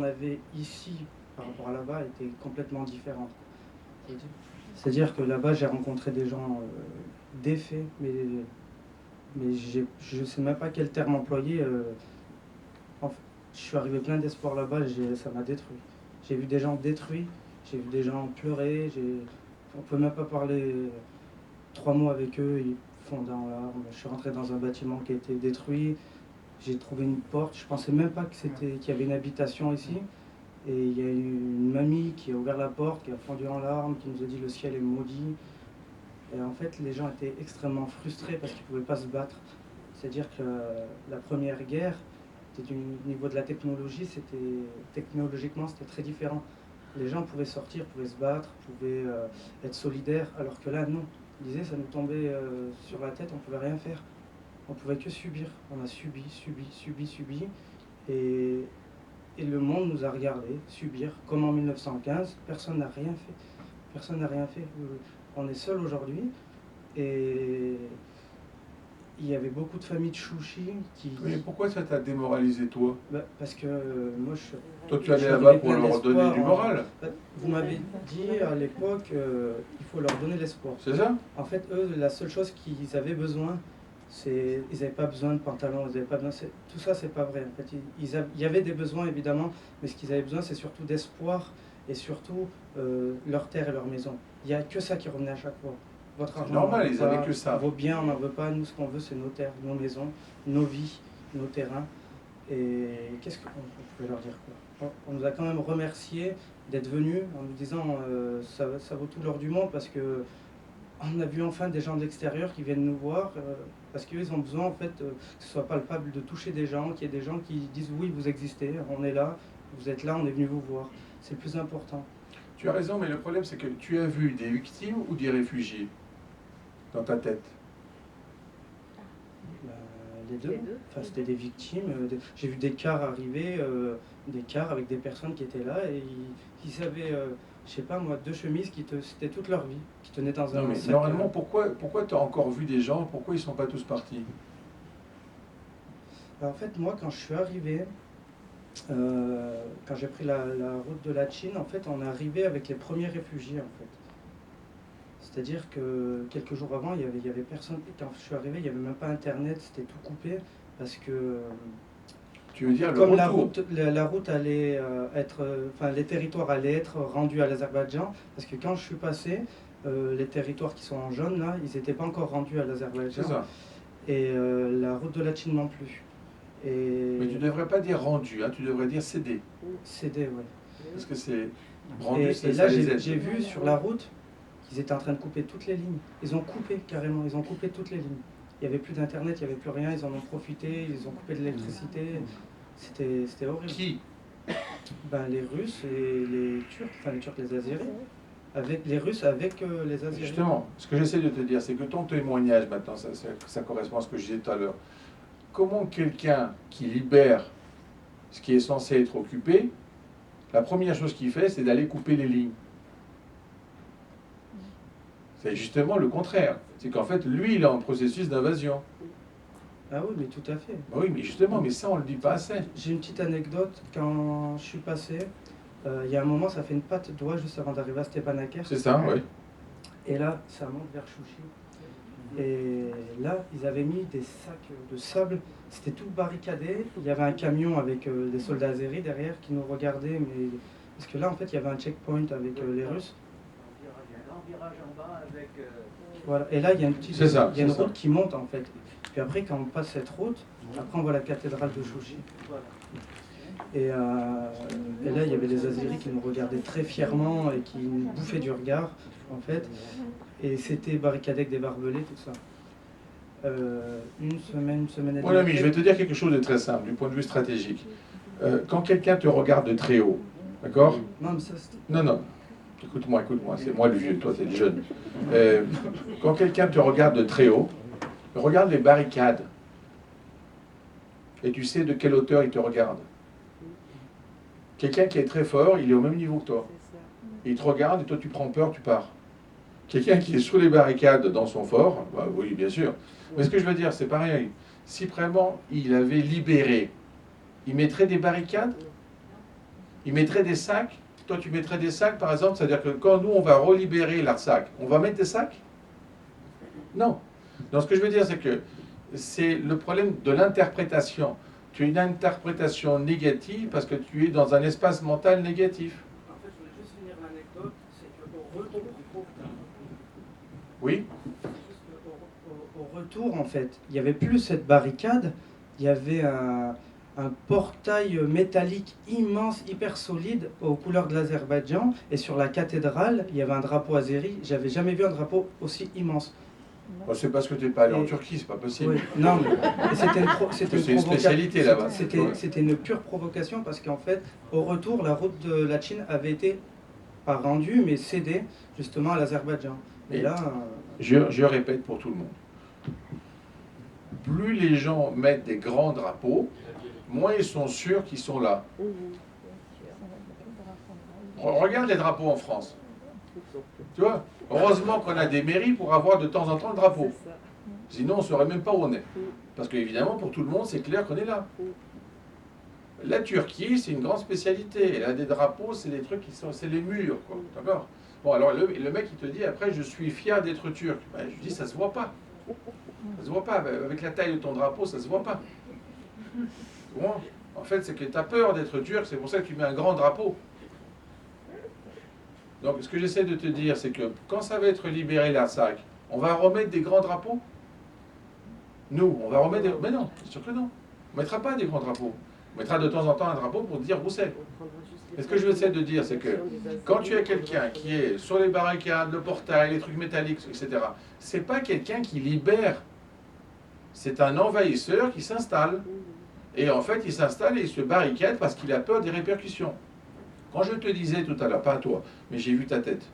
qu'on avait ici par rapport à là-bas était complètement différente. C'est-à-dire que là-bas, j'ai rencontré des gens défaits, mais je ne sais même pas quel terme employer. Je suis arrivé plein d'espoir là-bas, ça m'a détruit. J'ai vu des gens détruits, j'ai vu des gens pleurer, on ne peut même pas parler 3 mots avec eux, ils fondent en larmes. Je suis rentré dans un bâtiment qui a été détruit, j'ai trouvé une porte, je ne pensais même pas qu'il y avait une habitation ici. Et il y a une mamie qui a ouvert la porte, qui a fondu en larmes, qui nous a dit le ciel est maudit. Et en fait, les gens étaient extrêmement frustrés parce qu'ils ne pouvaient pas se battre. C'est-à-dire que la première guerre, au niveau de la technologie, technologiquement, c'était très différent. Les gens pouvaient sortir, pouvaient se battre, pouvaient être solidaires, alors que là, non. Ils disaient, ça nous tombait sur la tête, on ne pouvait rien faire. On ne pouvait que subir. On a subi. Et le monde nous a regardés subir, comme en 1915. Personne n'a rien fait. On est seul aujourd'hui. Et il y avait beaucoup de familles de chouchis qui... Mais pourquoi ça t'a démoralisé, toi? Parce que moi, Toi, tu allais là-bas pour leur donner du moral. Vous m'avez dit à l'époque, il faut leur donner l'espoir. C'est ça? En fait, eux, la seule chose qu'ils avaient besoin, ils n'avaient pas besoin de pantalon, ils avaient pas besoin, tout ça, c'est pas vrai. En fait, il y avait des besoins, évidemment, mais ce qu'ils avaient besoin, c'est surtout d'espoir et surtout leur terre et leur maison. Il n'y a que ça qui revenait à chaque fois. Votre argent, normal, ils n'avaient que ça. Vos biens, on n'en veut pas. Nous, ce qu'on veut, c'est nos terres, nos maisons, nos vies, nos terrains. Et qu'est-ce qu'on pouvait leur dire, quoi? On nous a quand même remerciés d'être venus en nous disant ça vaut tout l'or du monde parce que on a vu enfin des gens de l'extérieur qui viennent nous voir parce qu'ils ont besoin en fait que ce soit palpable de toucher des gens, qu'il y ait des gens qui disent oui, vous existez, on est là, vous êtes là, on est venu vous voir. C'est le plus important. Tu as raison, mais le problème c'est que tu as vu des victimes ou des réfugiés dans ta tête? Les deux. Enfin, c'était des victimes. J'ai vu des cars arriver, des cars avec des personnes qui étaient là et qui avaient, je sais pas moi, 2 chemises c'était toute leur vie, qui tenaient dans un sac. Normalement, pourquoi tu as encore vu des gens? Pourquoi ils ne sont pas tous partis? En fait, moi, quand je suis arrivé, quand j'ai pris la route de la Chine, en fait, on est arrivé avec les premiers réfugiés, en fait. C'est-à-dire que quelques jours avant, il y avait personne. Quand je suis arrivé, il n'y avait même pas Internet, c'était tout coupé. Parce que. Tu veux dire comme la route allait être. Enfin, les territoires allaient être rendus à l'Azerbaïdjan. Parce que quand je suis passé, les territoires qui sont en jaune, là, ils n'étaient pas encore rendus à l'Azerbaïdjan. C'est ça. Et la route de la Chine non plus. Mais tu ne devrais pas dire rendu, hein, tu devrais dire cédé. Cédé, oui. Parce que c'est. Rendu, et là, j'ai vu sur la route. Ils étaient en train de couper toutes les lignes. Ils ont coupé carrément, ils ont coupé toutes les lignes. Il n'y avait plus d'internet, il n'y avait plus rien, ils en ont profité, ils ont coupé de l'électricité. C'était horrible. Qui? Les Russes et les Turcs, enfin les Turcs, les Azéris. Avec les Russes avec les Azéris. Justement, ce que j'essaie de te dire, c'est que ton témoignage maintenant, ça correspond à ce que je disais tout à l'heure. Comment quelqu'un qui libère ce qui est censé être occupé, la première chose qu'il fait, c'est d'aller couper les lignes. C'est justement le contraire. C'est qu'en fait, lui, il est en processus d'invasion. Ah oui, mais tout à fait. Oui, mais justement, mais ça, on ne le dit pas assez. J'ai une petite anecdote. Quand je suis passé, il y a un moment, ça fait une patte d'oie juste avant d'arriver à Stepanakert. C'est ça, oui. Et là, ça monte vers Chouchi. Et là, ils avaient mis des sacs de sable. C'était tout barricadé. Il y avait un camion avec des soldats azéris derrière qui nous regardaient. Mais... Parce que là, en fait, il y avait un checkpoint avec les Russes. Voilà. Et là, il y a une route qui monte en fait. Puis après, quand on passe cette route, après on voit la cathédrale de Chouchi. Et là, il y avait des Azéris qui nous regardaient très fièrement et qui nous bouffaient du regard, en fait. Et c'était barricadé avec des barbelés, tout ça. Une semaine et demie. Mon ami, je vais te dire quelque chose de très simple, du point de vue stratégique. Quand quelqu'un te regarde de très haut, d'accord? Non, mais ça, Non. Écoute-moi, c'est moi le vieux, toi t'es le jeune. Quand quelqu'un te regarde de très haut, regarde les barricades. Et tu sais de quelle hauteur il te regarde. Quelqu'un qui est très fort, il est au même niveau que toi. Il te regarde et toi tu prends peur, tu pars. Quelqu'un qui est sous les barricades dans son fort, bah oui, bien sûr. Mais ce que je veux dire, c'est pareil. Si vraiment il avait libéré, il mettrait des barricades? Ils mettraient des sacs. Toi, tu mettrais des sacs, par exemple, c'est-à-dire que quand nous, on va relibérer l'Artsakh, on va mettre des sacs? Non. Donc, ce que je veux dire, c'est que c'est le problème de l'interprétation. Tu as une interprétation négative parce que tu es dans un espace mental négatif. En fait, je voulais juste finir l'anecdote, c'est qu'au retour, Oui? au retour, en fait, il n'y avait plus cette barricade, il y avait un portail métallique immense, hyper solide, aux couleurs de l'Azerbaïdjan, et sur la cathédrale, il y avait un drapeau azéri. J'avais jamais vu un drapeau aussi immense. Bon, c'est parce que tu n'es pas allé en Turquie, c'est pas possible. Oui, non, mais c'était une spécialité là-bas. C'était une pure provocation parce qu'en fait, au retour, la route de la Chine avait été, pas rendue, mais cédée justement à l'Azerbaïdjan. Et là. Je répète pour tout le monde. Plus les gens mettent des grands drapeaux, moins ils sont sûrs qu'ils sont là. Regarde les drapeaux en France. Tu vois, heureusement qu'on a des mairies pour avoir de temps en temps le drapeau. Sinon, on ne saurait même pas où on est. Parce qu'évidemment, pour tout le monde, c'est clair qu'on est là. La Turquie, c'est une grande spécialité. Elle a des drapeaux, c'est des trucs qui sont... C'est les murs, quoi. D'accord? Bon, alors le mec, il te dit, après, je suis fier d'être turc. Ben, je lui dis, ça se voit pas. Ça se voit pas. Avec la taille de ton drapeau, ça se voit pas. Bon, en fait, c'est que tu as peur d'être turc, c'est pour ça que tu mets un grand drapeau. Donc, ce que j'essaie de te dire, c'est que quand ça va être libéré, l'Artsakh, on va remettre des grands drapeaux? Nous, on va remettre des... Mais non, c'est sûr que non. On ne mettra pas des grands drapeaux. On mettra de temps en temps un drapeau pour dire où c'est. Et ce que je veux essayer de dire, c'est que quand tu as quelqu'un qui est sur les barricades, le portail, les trucs métalliques, etc., c'est pas quelqu'un qui libère. C'est un envahisseur qui s'installe. Et en fait, il s'installe et il se barricade parce qu'il a peur des répercussions. Quand je te disais tout à l'heure, pas à toi, mais j'ai vu ta tête,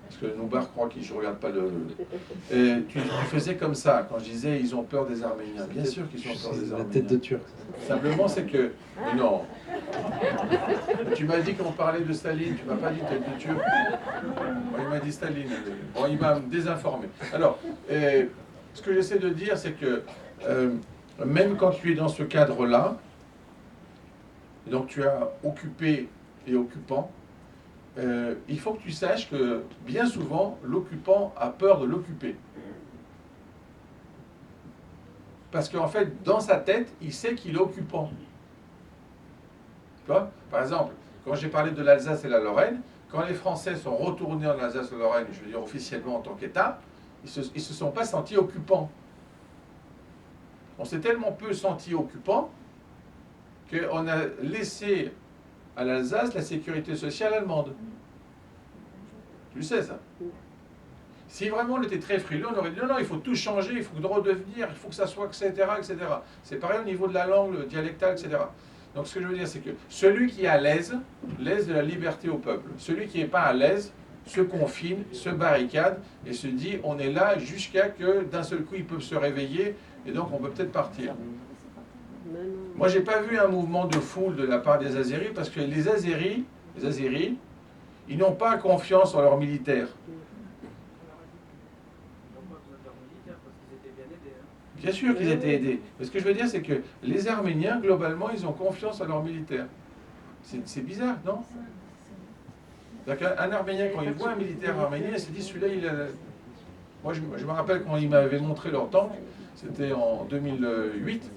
parce que Noubar croit que je ne regarde pas le... tu faisais comme ça, quand je disais ils ont peur des Arméniens. Bien sûr qu'ils ont peur des Arméniens. La tête de Turc. Simplement, c'est que... Mais non. Tu m'as dit qu'on parlait de Staline, tu m'as pas dit tête de Turc. Bon, il m'a dit Staline. Bon, il m'a désinformé. Alors, ce que j'essaie de dire, c'est que même quand tu es dans ce cadre-là, donc tu as occupé et occupant, il faut que tu saches que bien souvent, l'occupant a peur de l'occuper. Parce qu'en fait, dans sa tête, il sait qu'il est occupant. Tu vois? Par exemple, quand j'ai parlé de l'Alsace et la Lorraine, quand les Français sont retournés en Alsace et la Lorraine, je veux dire officiellement en tant qu'État, ils se sont pas sentis occupants. On s'est tellement peu sentis occupants qu'on a laissé à l'Alsace la sécurité sociale allemande. Tu le sais, ça? Si vraiment on était très frileux, on aurait dit non, il faut tout changer, il faut redevenir, il faut que ça soit, etc., etc. C'est pareil au niveau de la langue, le dialectal, etc. Donc ce que je veux dire, c'est que celui qui est à l'aise, laisse de la liberté au peuple. Celui qui n'est pas à l'aise, se confine, se barricade et se dit on est là jusqu'à que d'un seul coup ils peuvent se réveiller et donc on peut peut-être partir. Moi, j'ai pas vu un mouvement de foule de la part des Azéris parce que les Azéris, ils n'ont pas confiance en leurs militaires. Bien sûr qu'ils étaient aidés. Mais ce que je veux dire, c'est que les Arméniens, globalement, ils ont confiance en leurs militaires. C'est bizarre, non? Un Arménien, quand il voit un militaire arménien, il se dit celui-là, il a... Moi, je me rappelle quand ils m'avaient montré leur tank, c'était en 2008.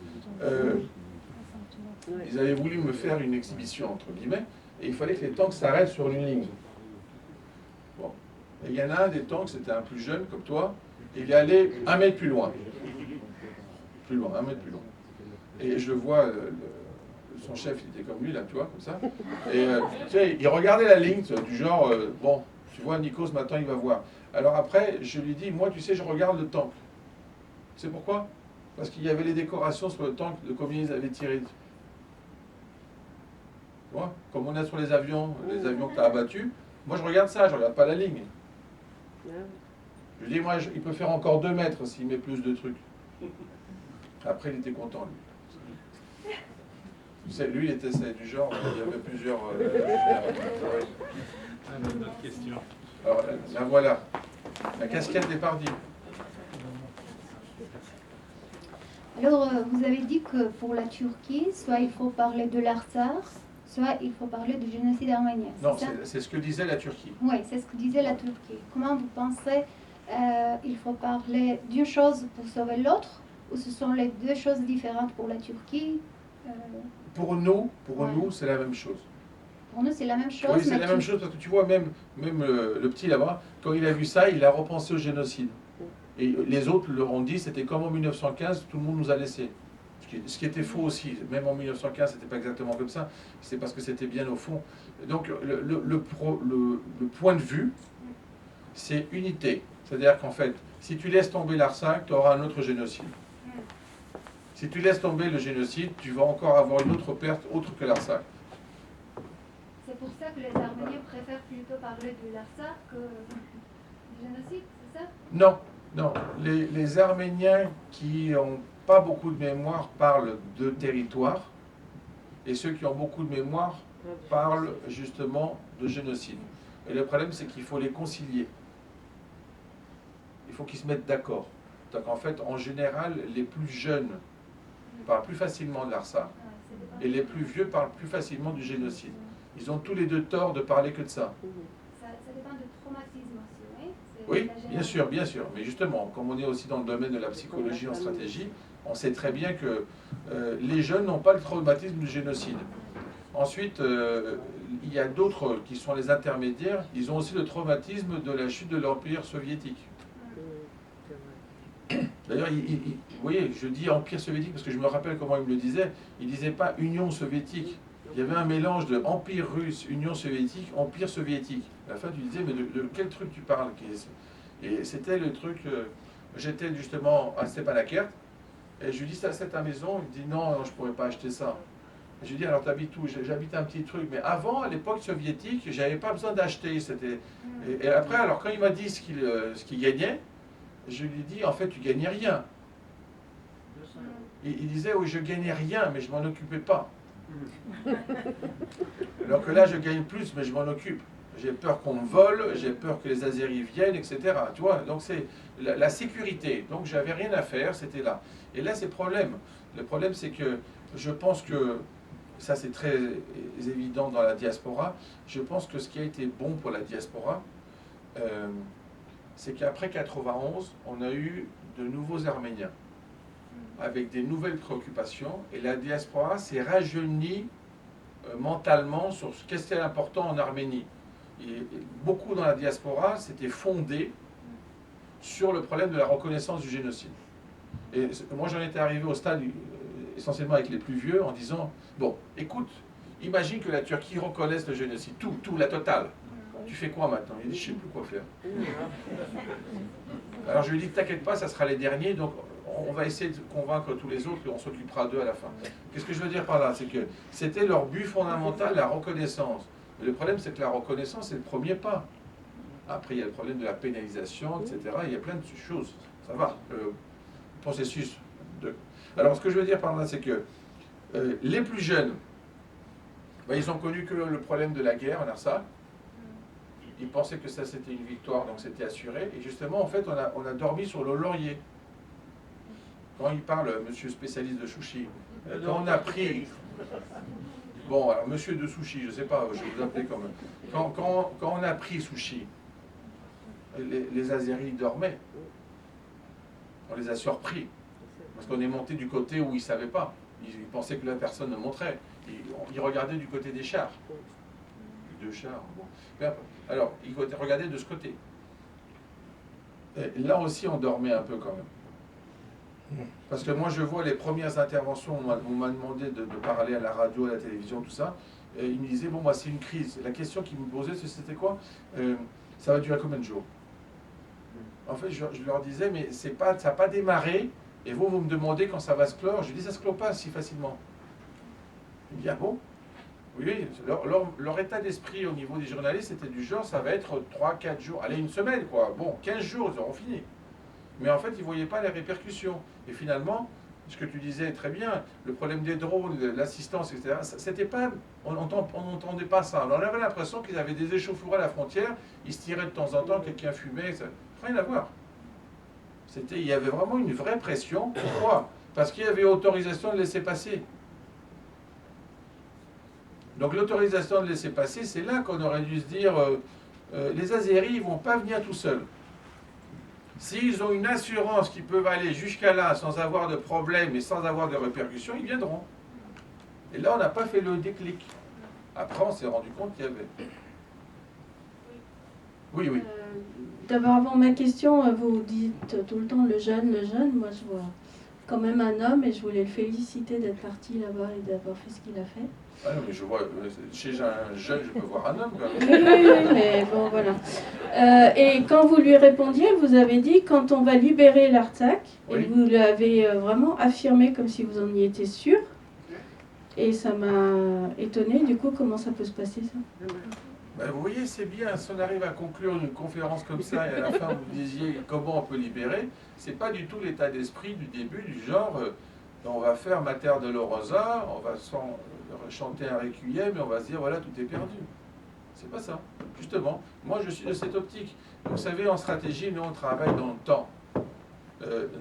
Ils avaient voulu me faire une exhibition, entre guillemets, et il fallait que les tanks s'arrêtent sur une ligne. Bon. Et il y en a un des tanks, c'était un plus jeune comme toi, et il est allé 1 mètre plus loin. Plus loin, 1 mètre plus loin. Et je vois, son chef, il était comme lui, là, tu vois, comme ça. Et tu sais, il regardait la ligne, du genre, bon, tu vois, Nico, ce matin, il va voir. Alors après, je lui dis, moi, tu sais, je regarde le tank. Tu sais pourquoi? Parce qu'il y avait les décorations sur le tank de combien ils avaient tiré. Tu vois? Comme on a sur les avions que tu as abattus, moi je regarde ça, je regarde pas la ligne. Je lui dis, moi, il peut faire encore 2 mètres s'il met plus de trucs. Après, il était content, lui. Tu sais, lui, il était du genre, il y avait plusieurs... Notre question. Alors, la voilà. La casquette des Pardis. Alors, vous avez dit que pour la Turquie, soit il faut parler de l'Artsakh, soit il faut parler du génocide arménien. Non, c'est ce que disait la Turquie. Oui, c'est ce que disait la Turquie. Comment vous pensez il faut parler d'une chose pour sauver l'autre, ou ce sont les deux choses différentes pour la Turquie? Pour nous, c'est la même chose. Pour nous, c'est la même chose. Oui, c'est la même chose, parce que tu vois, même le petit là-bas, quand il a vu ça, il a repensé au génocide. Et les autres leur ont dit, c'était comme en 1915, tout le monde nous a laissés. Ce qui était faux aussi, même en 1915, c'était pas exactement comme ça, c'est parce que c'était bien au fond. Donc le point de vue, c'est unité. C'est-à-dire qu'en fait, si tu laisses tomber l'Artsakh, tu auras un autre génocide. Si tu laisses tomber le génocide, tu vas encore avoir une autre perte autre que l'Artsakh. C'est pour ça que les Arméniens préfèrent plutôt parler de l'Artsakh que du génocide, c'est ça? Non, non. Les Arméniens qui n'ont pas beaucoup de mémoire parlent de territoire, et ceux qui ont beaucoup de mémoire parlent justement de génocide. Et le problème, c'est qu'il faut les concilier. Il faut qu'ils se mettent d'accord. Donc en fait, en général, les plus jeunes parlent plus facilement de l'Artsakh, et les plus vieux parlent plus facilement du génocide. Ils ont tous les deux tort de parler que de ça. Ça dépend du traumatisme aussi, oui? Oui, bien sûr. Mais justement, comme on est aussi dans le domaine de la psychologie en stratégie, on sait très bien que les jeunes n'ont pas le traumatisme du génocide. Ensuite, il y a d'autres qui sont les intermédiaires, ils ont aussi le traumatisme de la chute de l'Empire soviétique. D'ailleurs, vous voyez, je dis Empire soviétique parce que je me rappelle comment il me le disait. Il ne disait pas Union soviétique. Il y avait un mélange de Empire russe, Union soviétique, Empire soviétique. À la fin, tu disais, mais de quel truc tu parles? Et c'était le truc... j'étais justement à Stepanakert, et je lui dis, ça c'est ta maison? Il me dit, non, je ne pourrais pas acheter ça. Et je lui dis, alors tu habites où? J'habite un petit truc. Mais avant, à l'époque soviétique, j'avais pas besoin d'acheter. Et après, alors quand il m'a dit ce qu'il gagnait, je lui dis, en fait, tu gagnais rien. Il disait, oui, je gagnais rien, mais je m'en occupais pas. Alors que là, je gagne plus, mais je m'en occupe. J'ai peur qu'on me vole, j'ai peur que les Azéris viennent, etc. Tu vois, donc c'est la sécurité. Donc j'avais rien à faire, c'était là. Et là, c'est le problème. Le problème, c'est que je pense que, ça c'est très évident dans la diaspora, je pense que ce qui a été bon pour la diaspora, c'est qu'après 91, on a eu de nouveaux Arméniens, avec des nouvelles préoccupations, et la diaspora s'est rajeunie mentalement sur ce qu'est important en Arménie. Et beaucoup dans la diaspora s'étaient fondés sur le problème de la reconnaissance du génocide. Et moi j'en étais arrivé au stade essentiellement avec les plus vieux en disant, bon, écoute, imagine que la Turquie reconnaisse le génocide, tout, la totale. Tu fais quoi maintenant? Il dit, je ne sais plus quoi faire. Alors je lui dis, t'inquiète pas, ça sera les derniers, donc on va essayer de convaincre tous les autres et on s'occupera d'eux à la fin. Qu'est-ce que je veux dire par là? C'est que c'était leur but fondamental, la reconnaissance. Mais le problème, c'est que la reconnaissance, c'est le premier pas. Après, il y a le problème de la pénalisation, etc. Il y a plein de choses. Ça va, le processus. Alors, ce que je veux dire par là, c'est que les plus jeunes, ben, ils ont connu que le problème de la guerre en Artsakh. Ils pensaient que ça, c'était une victoire, donc c'était assuré. Et justement, en fait, on a dormi sur le laurier. Quand il parle, monsieur spécialiste de sushi, quand on a pris... Bon, alors, monsieur de sushi, je ne sais pas, je vais vous appeler comme... Quand on a pris sushi, les Azéris dormaient. On les a surpris. Parce qu'on est monté du côté où ils ne savaient pas. Ils pensaient que la personne ne montrait. Ils regardaient du côté des chars. Deux chars, bon. Alors, ils regardaient de ce côté. Et là aussi, on dormait un peu quand même. Parce que moi, je vois les premières interventions, on m'a demandé de parler à la radio, à la télévision, tout ça. Et ils me disaient, bon, bah, c'est une crise. La question qu'ils me posaient, c'était quoi? Ça va durer combien de jours? En fait, je leur disais, mais ça n'a pas démarré, et vous me demandez quand ça va se clore. Je dis, ça ne se clôt pas si facilement. Il me dit, ah bon? Oui, leur état d'esprit au niveau des journalistes, c'était du genre, ça va être 3-4 jours, allez, une semaine, quoi. Bon, 15 jours, ils auront fini. Mais en fait, ils ne voyaient pas les répercussions. Et finalement, ce que tu disais très bien, le problème des drones, l'assistance, etc., c'était pas, on n'entendait pas ça. On avait l'impression qu'ils avaient des échauffourées à la frontière, ils se tiraient de temps en temps, quelqu'un fumait, ça, rien à voir. Il y avait vraiment une vraie pression. Pourquoi? Parce qu'il y avait autorisation de laisser passer. Donc l'autorisation de laisser passer, c'est là qu'on aurait dû se dire, les Azéris ne vont pas venir tout seuls. S'ils ont une assurance qu'ils peuvent aller jusqu'à là sans avoir de problème et sans avoir de répercussions, ils viendront. Et là, on n'a pas fait le déclic. Après, on s'est rendu compte qu'il y avait. Oui, oui. D'abord, avant ma question, vous dites tout le temps le jeune. Moi, je vois quand même un homme et je voulais le féliciter d'être parti là-bas et d'avoir fait ce qu'il a fait. Ah non, mais je vois, chez un jeune, je peux voir un homme quand même. Oui, mais bon, voilà. Et quand vous lui répondiez, vous avez dit quand on va libérer l'Artsakh, Oui. et vous l'avez vraiment affirmé comme si vous en y étiez sûr. Et ça m'a étonné, du coup, comment ça peut se passer ça? Ben, vous voyez, c'est bien, si on arrive à conclure une conférence comme ça et à la fin vous disiez comment on peut libérer, c'est pas du tout l'état d'esprit du début, du genre on va faire Mater de Rosa, on va chanter un requiem et on va se dire voilà, tout est perdu. C'est pas ça, justement. Moi je suis de cette optique. Vous savez, en stratégie, nous on travaille dans le temps.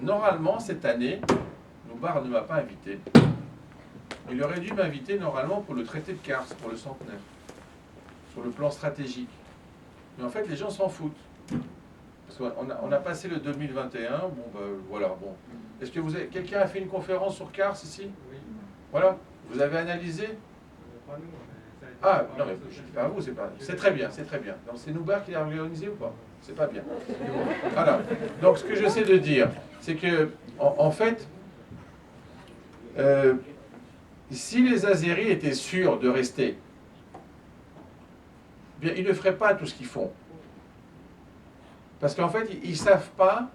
Normalement, cette année, Noubar ne m'a pas invité. Il aurait dû m'inviter normalement pour le traité de Kars, pour le centenaire, sur le plan stratégique. Mais en fait, les gens s'en foutent. Parce qu'on a passé le 2021, bon, ben voilà, bon. Est-ce que vous avez, quelqu'un a fait une conférence sur Kars ici? Oui. Voilà, vous avez analysé? Ah, non, mais je ne dis pas à vous, c'est pas. C'est très bien, c'est très bien. Donc c'est Noubar qui l'a organisé ou pas? C'est pas bien. Voilà. Donc ce que j'essaie de dire, c'est que, en fait, si les Azéris étaient sûrs de rester, bien, ils ne feraient pas tout ce qu'ils font. Parce qu'en fait, ils ne savent pas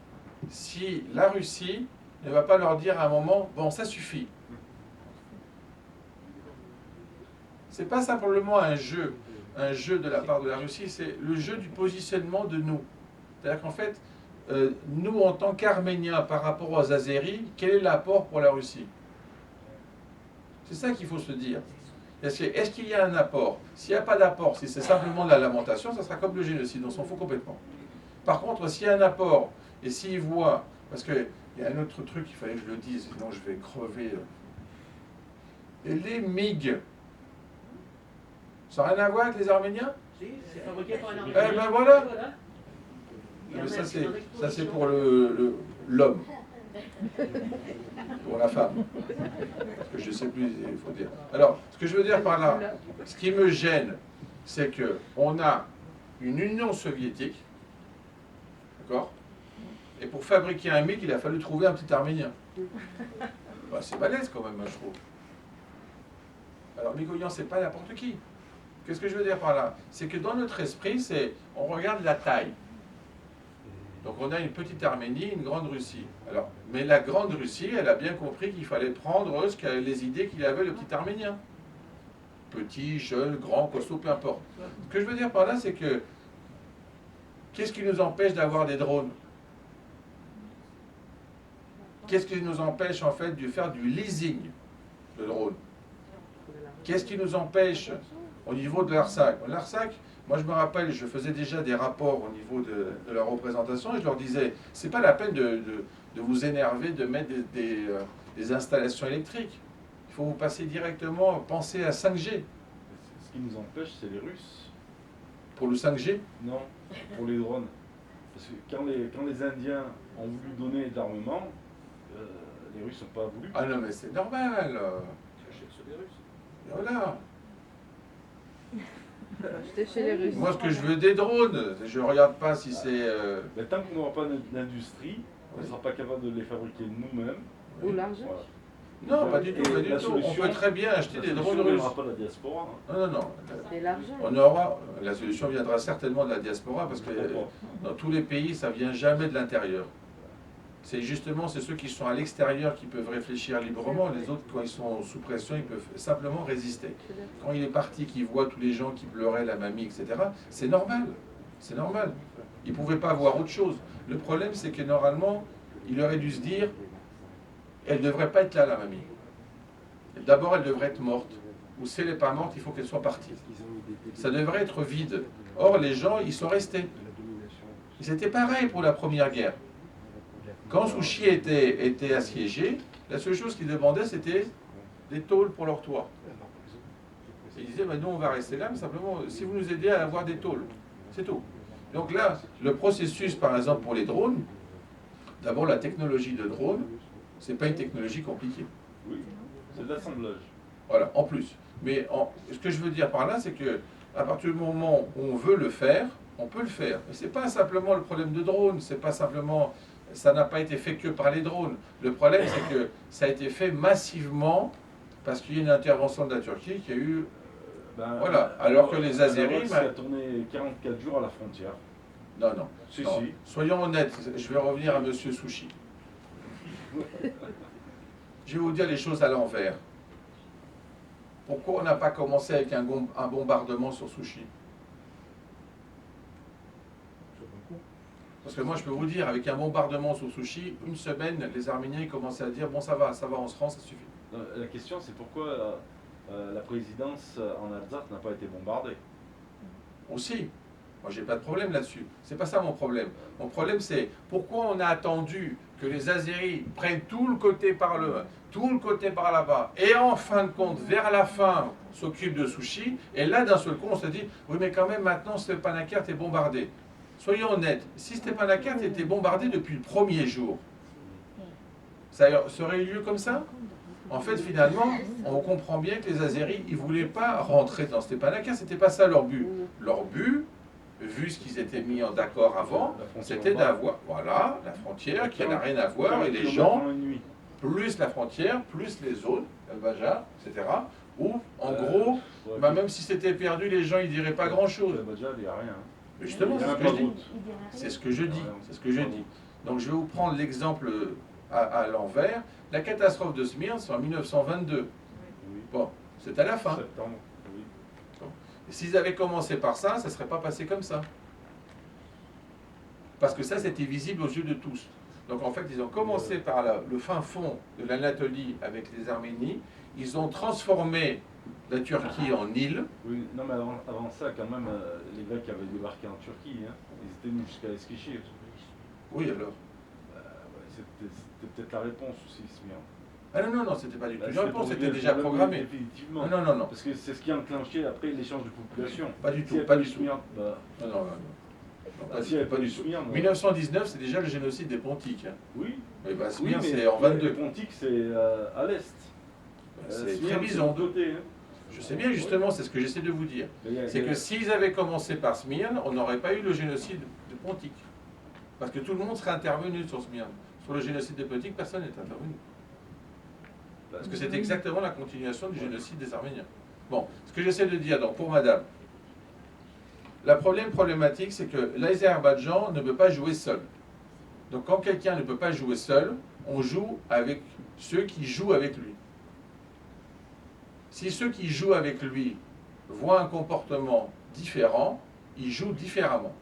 si la Russie ne va pas leur dire à un moment, bon, ça suffit. Ce n'est pas simplement un jeu de la part de la Russie, c'est le jeu du positionnement de nous. C'est-à-dire qu'en fait, nous, en tant qu'Arméniens, par rapport aux Azéris, quel est l'apport pour la Russie? C'est ça qu'il faut se dire. Est-ce qu'il y a un apport? S'il n'y a pas d'apport, si c'est simplement de la lamentation, ça sera comme le génocide, on s'en fout complètement. Par contre, s'il y a un apport, et s'ils voient, parce qu'il y a un autre truc, il fallait que je le dise, sinon je vais crever. Et les MiG, ça n'a rien à voir avec les Arméniens? Si, c'est fabriqué par un Eh Arménien. ben voilà. Il y en a Ça qui fabriquent c'est pour pour l'homme. Pour la femme. Parce que je ne sais plus, il faut dire. Alors, ce que je veux dire par là, ce qui me gêne, c'est qu'on a une Union soviétique, d'accord? Et pour fabriquer un MiG, il a fallu trouver un petit Arménien. Bah, c'est balèze quand même, je trouve. Alors, Mikoyan, c'est pas n'importe qui. Qu'est-ce que je veux dire par là? C'est que dans notre esprit, on regarde la taille. Donc on a une petite Arménie, une grande Russie. Alors, mais la grande Russie, elle a bien compris qu'il fallait prendre les idées qu'il avait le petit Arménien. Petit, jeune, grand, costaud, peu importe. Ce que je veux dire par là, c'est que qu'est-ce qui nous empêche d'avoir des drones? Qu'est-ce qui nous empêche en fait de faire du leasing de drones? Qu'est-ce qui nous empêche au niveau de l'Artsakh? L'Artsakh, moi je me rappelle, je faisais déjà des rapports au niveau de la représentation et je leur disais, c'est pas la peine de vous énerver, de mettre des installations électriques. Il faut vous passer directement, penser à 5G. Ce qui nous empêche, c'est les Russes. Pour le 5G? Non, pour les drones. Parce que quand les Indiens ont voulu donner de l'armement, les Russes n'ont pas voulu. Ah non mais c'est normal. Tu achètes ceux des Russes. Voilà. J'étais chez les Russes. Moi ce que je veux des drones, je ne regarde pas si c'est... Mais tant qu'on n'aura pas d'industrie, on ne sera pas capable de les fabriquer nous-mêmes. Ou l'argent. Voilà. Non, pas du tout, Et pas du la tout. On solution- peut très bien acheter des drones On russes. n'aura pas la diaspora. Non, non, non. C'est l'argent. On aura, la solution viendra certainement de la diaspora parce que dans tous les pays, ça vient jamais de l'intérieur. C'est justement ceux qui sont à l'extérieur qui peuvent réfléchir librement. Les autres, quand ils sont sous pression, ils peuvent simplement résister. Quand il est parti, qu'il voit tous les gens qui pleuraient, la mamie, etc., c'est normal. C'est normal. Il ne pouvait pas voir autre chose. Le problème, c'est que normalement, il aurait dû se dire, elle ne devrait pas être là, la mamie. D'abord, elle devrait être morte. Ou si elle n'est pas morte, il faut qu'elle soit partie. Ça devrait être vide. Or, les gens, ils sont restés. C'était pareil pour la Première Guerre. Quand Souchi était assiégé, la seule chose qu'ils demandaient, c'était des tôles pour leur toit. Et ils disaient, bah, nous on va rester là, mais simplement, si vous nous aidez à avoir des tôles, c'est tout. Donc là, le processus, par exemple, pour les drones, d'abord la technologie de drone, c'est pas une technologie compliquée. Oui, c'est de l'assemblage. Voilà, en plus. Mais ce que je veux dire par là, c'est que à partir du moment où on veut le faire, on peut le faire. Et c'est pas simplement le problème de drone, c'est pas simplement, ça n'a pas été fait que par les drones. Le problème, c'est que ça a été fait massivement parce qu'il y a une intervention de la Turquie qui a eu. Voilà, alors que les Azéris. Ça a tourné 44 jours à la frontière. Non, non. Si, non. si. Soyons honnêtes, je vais revenir à Monsieur Sushi. Je vais vous dire les choses à l'envers. Pourquoi on n'a pas commencé avec un bombardement sur Sushi? Parce que moi, je peux vous dire, avec un bombardement sur Sushi, une semaine, les Arméniens ils commençaient à dire, bon, ça va, on se rend, ça suffit. La question, c'est pourquoi la présidence en Alsace n'a pas été bombardée. Aussi. Moi, j'ai pas de problème là-dessus. C'est pas ça mon problème. Mon problème, c'est pourquoi on a attendu que les Azéris prennent tout le côté par là-bas, et en fin de compte, vers la fin, s'occupent de Sushi, et là, d'un seul coup, on se dit, oui, mais quand même, maintenant, Stepanakert est bombardé. Soyons honnêtes, si Stepanakert était bombardé depuis le premier jour, ça aurait eu lieu comme ça? En fait, finalement, on comprend bien que les Azéris, ils ne voulaient pas rentrer dans Stepanakert, c'était pas ça leur but. Leur but, vu ce qu'ils étaient mis en d'accord avant, c'était d'avoir, voilà, la frontière qui n'a rien à voir, et les gens, plus la frontière, plus les zones, Al-Bajar, etc., où, en gros, bah, même si c'était perdu, les gens, ils diraient pas grand-chose. Al-Bajar, il n'y a rien. Mais justement, c'est ce que je dis. C'est ce que je dis. C'est ce que je dis. Donc, je vais vous prendre l'exemple à l'envers. La catastrophe de Smyrne, c'est en 1922. Bon, c'est à la fin. S'ils avaient commencé par ça, ça ne serait pas passé comme ça. Parce que ça, c'était visible aux yeux de tous. Donc en fait, ils ont commencé par le fin fond de l'Anatolie avec les Arménies. Ils ont transformé la Turquie en île. Oui, non, mais avant ça, quand même, les Grecs avaient débarqué en Turquie. Hein. Ils étaient venus jusqu'à Eskişehir. Oui, alors. C'était peut-être la réponse aussi, Smyrne. Ah non, non, non, c'était pas du tout une réponse, c'était déjà programmé. Définitivement. Non, non, non, non. Parce que c'est ce qui a enclenché après l'échange de population. Pas du tout, Si pas du tout. Smyrne, bah, Non, non, non. Non, pas, s'il n'y avait pas du tout. Smyrne, 1919, c'est déjà le génocide des Pontiques. Hein. Oui. Et bah, Oui, Smyrne, mais c'est en 22. Les Pontiques, c'est à l'est. C'est Smyrne, Trébizond. de l'autre côté. Hein. Je sais bien, justement, c'est ce que j'essaie de vous dire. C'est que s'ils avaient commencé par Smyrne, on n'aurait pas eu le génocide de Pontique. Parce que tout le monde serait intervenu sur Smyrne. Sur le génocide des Pontiques, personne n'est intervenu. Parce que c'est exactement la continuation du génocide des Arméniens. Bon, ce que j'essaie de dire, donc, pour madame, la problématique, c'est que l'Azerbaïdjan ne peut pas jouer seul. Donc quand quelqu'un ne peut pas jouer seul, on joue avec ceux qui jouent avec lui. Si ceux qui jouent avec lui voient un comportement différent, ils jouent différemment.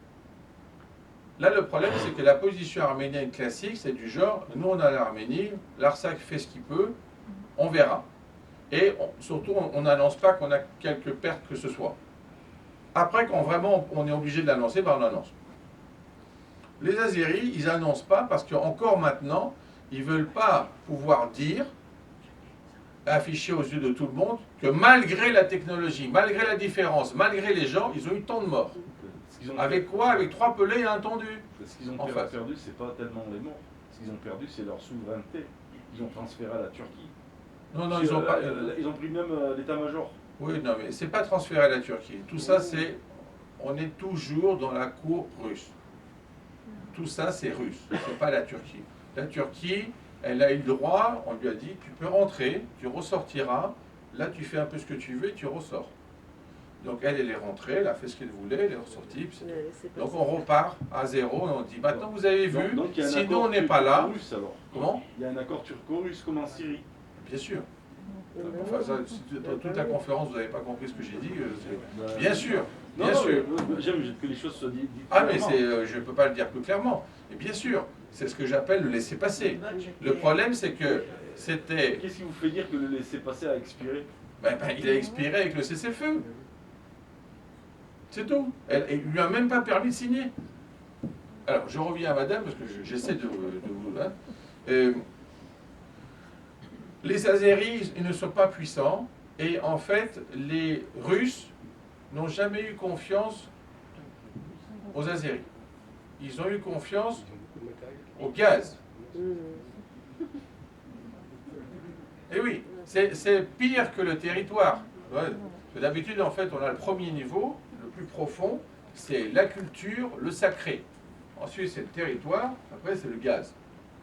Là, le problème, c'est que la position arménienne classique, c'est du genre, nous on a l'Arménie, l'Artsakh fait ce qu'il peut, on verra. Et surtout, on n'annonce pas qu'on a quelques pertes que ce soit. Après, quand vraiment on est obligé de l'annoncer, ben on annonce. Les Azéris, ils n'annoncent pas parce qu'encore maintenant, ils ne veulent pas pouvoir dire, afficher aux yeux de tout le monde, que malgré la technologie, malgré la différence, malgré les gens, ils ont eu tant de morts. Avec quoi? Avec 3 pelés et un tondu. Ce qu'ils ont perdu, c'est pas tellement les morts. Ce qu'ils ont perdu, c'est leur souveraineté. Ils ont transféré à la Turquie. Non, non, ils ont pas. Ils ont pris même l'état-major. Oui, non, mais c'est pas transféré à la Turquie. Tout ça, c'est. On est toujours dans la cour russe. Tout ça, c'est russe. C'est pas la Turquie. La Turquie, elle a eu le droit, on lui a dit, tu peux rentrer, tu ressortiras. Là, tu fais un peu ce que tu veux et tu ressors. Donc elle est rentrée, elle a fait ce qu'elle voulait, elle est ressortie. Donc on repart à zéro et on dit, maintenant vous avez vu, si nous on n'est pas là, comment? Il y a un accord turco-russe comme en Syrie. Bien sûr. Enfin, ça, dans toute la conférence, vous n'avez pas compris ce que j'ai dit. Bien sûr, bien sûr. J'aime que les choses soient dites. Ah mais je ne peux pas le dire plus clairement. Et bien sûr, c'est ce que j'appelle le laisser-passer. Le problème, c'est que c'était... Qu'est-ce qui vous fait dire que le laisser-passer a expiré? Il a expiré avec le cessez-le-feu. C'est tout. Elle ne lui a même pas permis de signer. Alors, je reviens à madame, parce que j'essaie de vous... Hein. Les Azéris, ils ne sont pas puissants, Et en fait, les Russes n'ont jamais eu confiance aux Azéris. Ils ont eu confiance au gaz. Et oui, c'est pire que le territoire. Ouais. D'habitude, en fait, on a le premier niveau, le plus profond, c'est la culture, le sacré. Ensuite, c'est le territoire, après, c'est le gaz.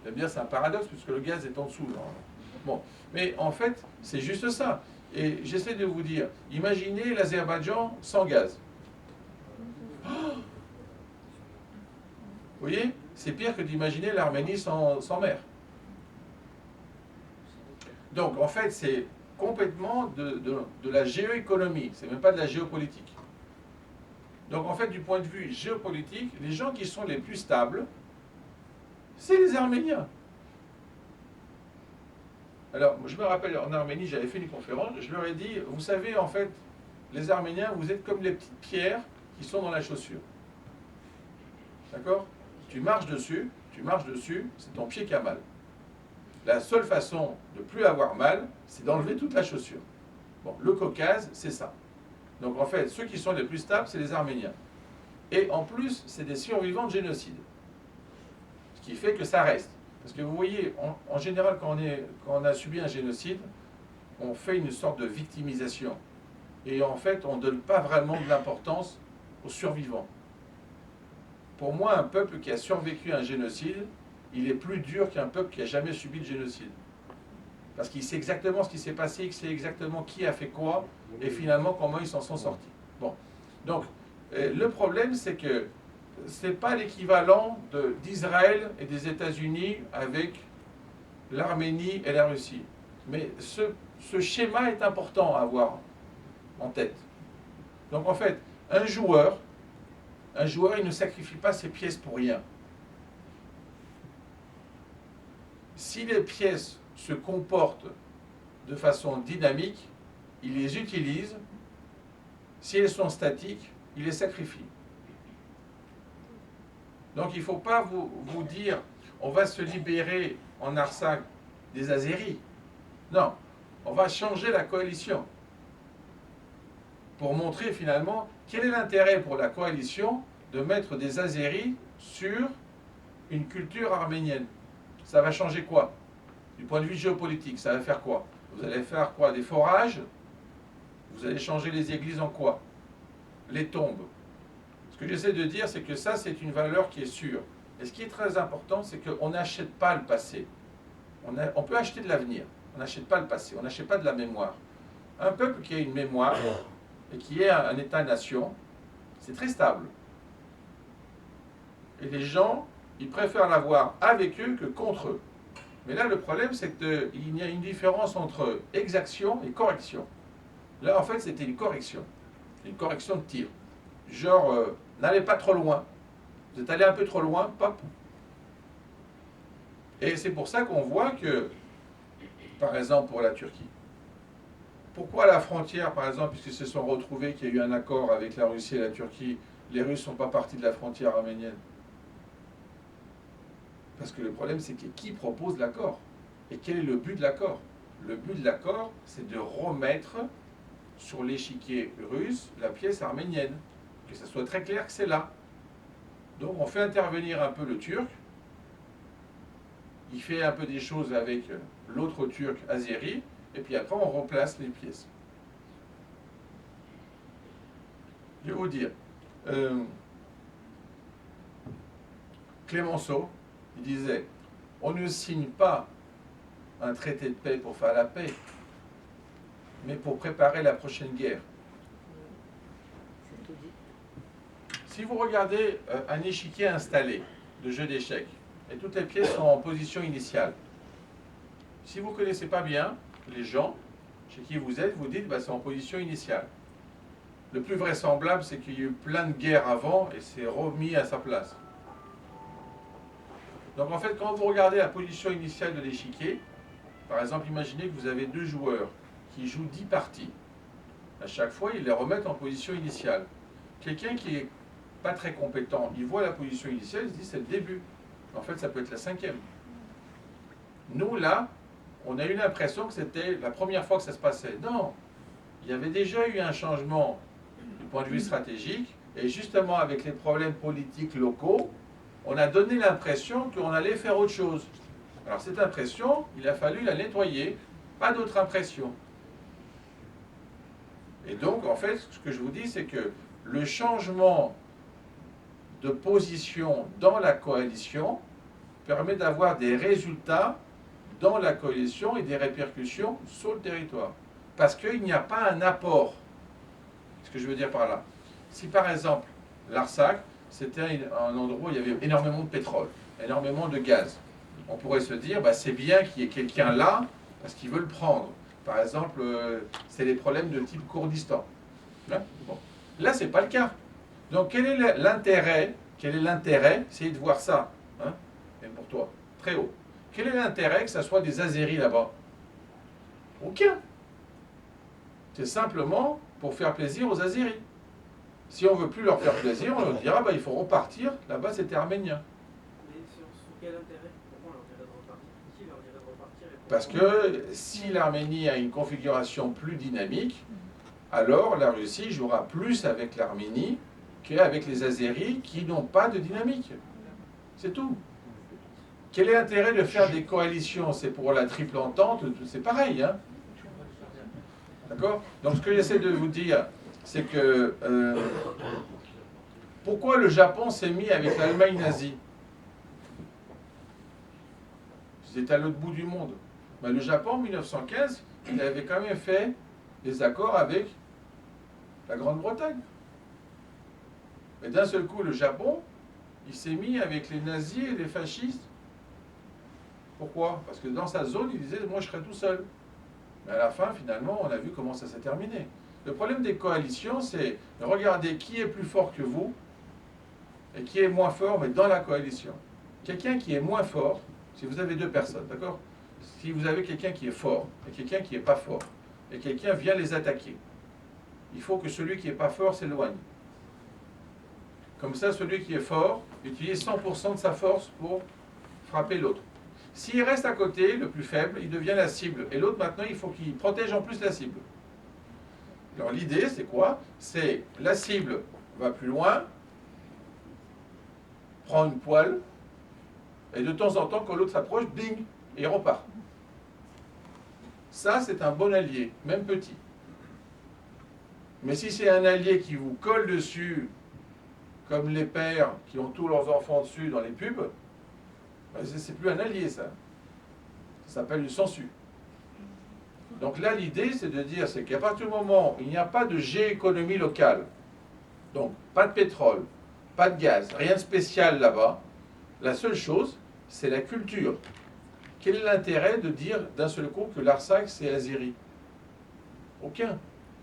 J'aime bien, c'est un paradoxe, puisque le gaz est en dessous. Bon, mais en fait, c'est juste ça. Et j'essaie de vous dire, imaginez l'Azerbaïdjan sans gaz. Oh, vous voyez, c'est pire que d'imaginer l'Arménie sans mer. Donc, en fait, c'est complètement de la géoéconomie, c'est même pas de la géopolitique. Donc, en fait, du point de vue géopolitique, les gens qui sont les plus stables, c'est les Arméniens. Alors, je me rappelle, en Arménie, j'avais fait une conférence, je leur ai dit, vous savez, en fait, les Arméniens, vous êtes comme les petites pierres qui sont dans la chaussure. D'accord? Tu marches dessus, c'est ton pied qui a mal. La seule façon de ne plus avoir mal, c'est d'enlever toute la chaussure. Bon, le Caucase, c'est ça. Donc en fait, ceux qui sont les plus stables, c'est les Arméniens. Et en plus, c'est des survivants de génocide. Ce qui fait que ça reste. Parce que vous voyez, en général, quand on a subi un génocide, on fait une sorte de victimisation. Et en fait, on ne donne pas vraiment de l'importance aux survivants. Pour moi, un peuple qui a survécu à un génocide, il est plus dur qu'un peuple qui n'a jamais subi de génocide. Parce qu'il sait exactement ce qui s'est passé, il sait exactement qui a fait quoi, et finalement comment ils s'en sont sortis. Bon. Donc, le problème, c'est que ce n'est pas l'équivalent d'Israël et des États-Unis avec l'Arménie et la Russie. Mais ce schéma est important à avoir en tête. Donc en fait, un joueur, il ne sacrifie pas ses pièces pour rien. Si les pièces se comportent de façon dynamique, il les utilise. Si elles sont statiques, il les sacrifie. Donc il ne faut pas vous dire, on va se libérer en Artsakh des Azéris. Non, on va changer la coalition pour montrer finalement quel est l'intérêt pour la coalition de mettre des Azéris sur une culture arménienne. Ça va changer quoi? Du point de vue géopolitique, ça va faire quoi? Vous allez faire quoi? Des forages? Vous allez changer les églises en quoi? Les tombes. Ce que j'essaie de dire, c'est que ça, c'est une valeur qui est sûre. Et ce qui est très important, c'est qu'on n'achète pas le passé. On peut acheter de l'avenir. On n'achète pas le passé. On n'achète pas de la mémoire. Un peuple qui a une mémoire et qui est un État-nation, c'est très stable. Et les gens, ils préfèrent l'avoir avec eux que contre eux. Mais là, le problème, c'est qu'il y a une différence entre exaction et correction. Là, en fait, c'était une correction de tir. Genre, n'allez pas trop loin. Vous êtes allé un peu trop loin, pop. Et c'est pour ça qu'on voit que, par exemple, pour la Turquie, pourquoi la frontière, par exemple, puisqu'ils se sont retrouvés qu'il y a eu un accord avec la Russie et la Turquie, les Russes ne sont pas partis de la frontière arménienne? Parce que le problème, c'est que qui propose l'accord? Et quel est le but de l'accord? Le but de l'accord, c'est de remettre sur l'échiquier russe la pièce arménienne. Que ça soit très clair que c'est là. Donc on fait intervenir un peu le Turc. Il fait un peu des choses avec l'autre Turc azéri. Et puis après, on remplace les pièces. Je vais vous dire. Clémenceau, il disait, on ne signe pas un traité de paix pour faire la paix, mais pour préparer la prochaine guerre. Si vous regardez un échiquier installé de jeu d'échecs, et toutes les pièces sont en position initiale, si vous ne connaissez pas bien les gens chez qui vous êtes, vous dites bah, c'est en position initiale. Le plus vraisemblable, c'est qu'il y a eu plein de guerres avant et c'est remis à sa place. Donc en fait, quand vous regardez la position initiale de l'échiquier, par exemple, imaginez que vous avez deux joueurs qui jouent 10 parties. À chaque fois, ils les remettent en position initiale. Quelqu'un qui est pas très compétent, il voit la position initiale, il se dit c'est le début. En fait, ça peut être la 5e. Nous, là, on a eu l'impression que c'était la première fois que ça se passait. Non, il y avait déjà eu un changement du point de vue stratégique, et justement avec les problèmes politiques locaux, on a donné l'impression qu'on allait faire autre chose. Alors cette impression, il a fallu la nettoyer, pas d'autre impression. Et donc, en fait, ce que je vous dis, c'est que le changement de position dans la coalition permet d'avoir des résultats dans la coalition et des répercussions sur le territoire. Parce qu'il n'y a pas un apport. Ce que je veux dire par là. Si par exemple, Larsac, c'était un endroit où il y avait énormément de pétrole, énormément de gaz, on pourrait se dire, bah, c'est bien qu'il y ait quelqu'un là, parce qu'il veut le prendre. Par exemple, c'est les problèmes de type Kurdistan. Hein, bon. Là, ce n'est pas le cas. Donc, quel est l'intérêt? Quel est l'intérêt? Essayez de voir ça, hein, même pour toi, très haut. Quel est l'intérêt que ça soit des Azéris là-bas? Aucun. C'est simplement pour faire plaisir aux Azéris. Si on ne veut plus leur faire plaisir, on leur dira, bah, il faut repartir, là-bas c'était arménien. Mais sur quel intérêt? Pourquoi on leur dirait de repartir? Qui leur dirait de repartir et Parce que si l'Arménie a une configuration plus dynamique, alors la Russie jouera plus avec l'Arménie qu'avec les Azéris qui n'ont pas de dynamique. C'est tout. Quel est l'intérêt de faire des coalitions? C'est pour la triple entente, c'est pareil. Hein? D'accord? Donc ce que j'essaie de vous dire, c'est que pourquoi le Japon s'est mis avec l'Allemagne nazie? C'était à l'autre bout du monde. Ben, le Japon, en 1915, il avait quand même fait des accords avec la Grande-Bretagne. Mais d'un seul coup, le Japon, il s'est mis avec les nazis et les fascistes. Pourquoi? Parce que dans sa zone, il disait, moi je serai tout seul. Mais à la fin, finalement, on a vu comment ça s'est terminé. Le problème des coalitions, c'est de regarder qui est plus fort que vous et qui est moins fort, mais dans la coalition. Quelqu'un qui est moins fort, si vous avez deux personnes, d'accord? Si vous avez quelqu'un qui est fort et quelqu'un qui n'est pas fort, et quelqu'un vient les attaquer, il faut que celui qui n'est pas fort s'éloigne. Comme ça, celui qui est fort utilise 100% de sa force pour frapper l'autre. S'il reste à côté, le plus faible, il devient la cible. Et l'autre, maintenant, il faut qu'il protège en plus la cible. Alors l'idée, c'est quoi? C'est la cible va plus loin, prend une poêle, et de temps en temps, quand l'autre s'approche, bing, et il repart. Ça, c'est un bon allié, même petit. Mais si c'est un allié qui vous colle dessus, comme les pères qui ont tous leurs enfants dessus dans les pubs, ben c'est plus un allié, ça. Ça s'appelle une sangsue. Donc là, l'idée, c'est de dire, c'est qu'à partir du moment où il n'y a pas de géoéconomie locale, donc pas de pétrole, pas de gaz, rien de spécial là-bas, la seule chose, c'est la culture. Quel est l'intérêt de dire d'un seul coup que l'Artsakh, c'est azéri? Aucun.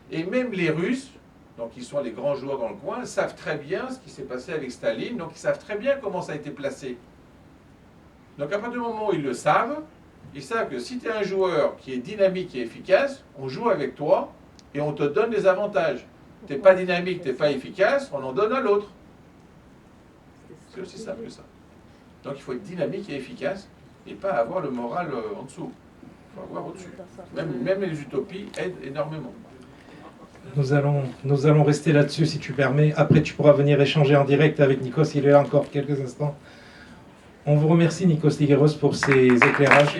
Et même les Russes, donc ils sont les grands joueurs dans le coin, savent très bien ce qui s'est passé avec Staline, donc ils savent très bien comment ça a été placé. Donc à partir du moment où ils le savent, ils savent que si tu es un joueur qui est dynamique et efficace, on joue avec toi et on te donne des avantages. Tu n'es pas dynamique, tu n'es pas efficace, on en donne à l'autre. C'est aussi simple que ça. Donc il faut être dynamique et efficace et pas avoir le moral en dessous. Il faut avoir au-dessus. Même les utopies aident énormément. Nous allons rester là-dessus si tu permets. Après, tu pourras venir échanger en direct avec Nikos, il est là encore quelques instants. On vous remercie, Nikos Ligeros, pour ces éclairages.